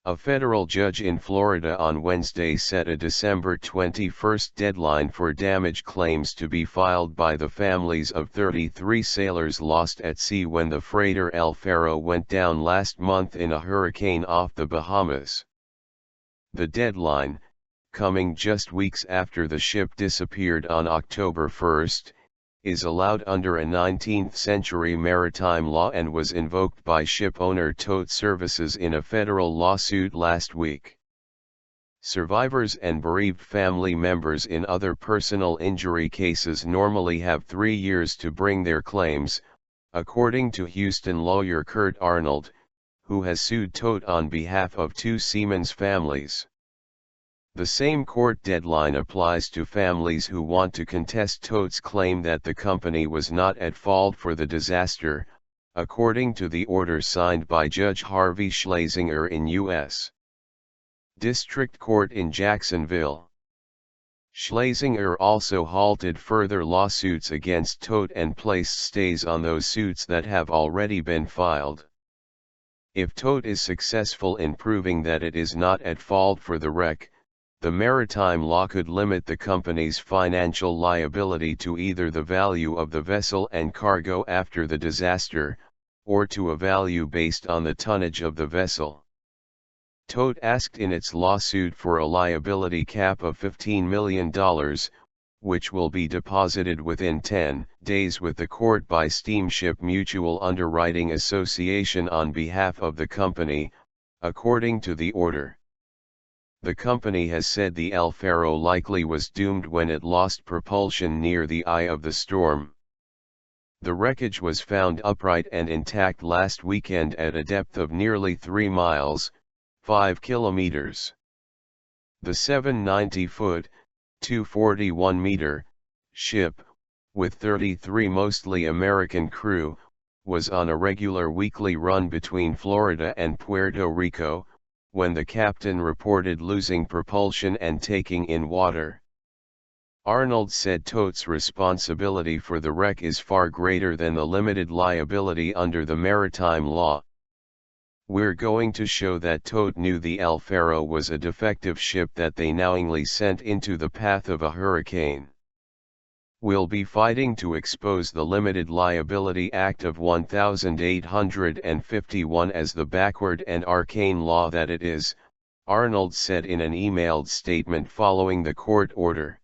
A federal judge in Florida on Wednesday set a December 21 deadline for damage claims to be filed by the families of 33 sailors lost at sea when the freighter El Faro went down last month in a hurricane off the Bahamas. The deadline, coming just weeks after the ship disappeared on October 1, is allowed under a 19th-century maritime law and was invoked by ship owner Tote Services in a federal lawsuit last week. Survivors and bereaved family members in other personal injury cases normally have 3 years to bring their claims, according to Houston lawyer Kurt Arnold, who has sued Tote on behalf of 2 seamen's families. The same court deadline applies to families who want to contest Tote's claim that the company was not at fault for the disaster, according to the order signed by Judge Harvey Schlesinger in U.S. District Court in Jacksonville. Schlesinger also halted further lawsuits against Tote and placed stays on those suits that have already been filed. If Tote is successful in proving that it is not at fault for the wreck, the maritime law could limit the company's financial liability to either the value of the vessel and cargo after the disaster, or to a value based on the tonnage of the vessel. Tote asked in its lawsuit for a liability cap of $15 million, which will be deposited within 10 days with the court by Steamship Mutual Underwriting Association on behalf of the company, according to the order. The company has said the El Faro likely was doomed when it lost propulsion near the eye of the storm. The wreckage was found upright and intact last weekend at a depth of nearly 3 miles, 5 kilometers. The 790-foot, 241-meter, ship, with 33 mostly American crew, was on a regular weekly run between Florida and Puerto Rico, when the captain reported losing propulsion and taking in water. Arnold said Tote's responsibility for the wreck is far greater than the limited liability under the maritime law. "We're going to show that Tote knew the El Faro was a defective ship that they knowingly sent into the path of a hurricane. We'll be fighting to expose the Limited Liability Act of 1851 as the backward and arcane law that it is," Arnold said in an emailed statement following the court order.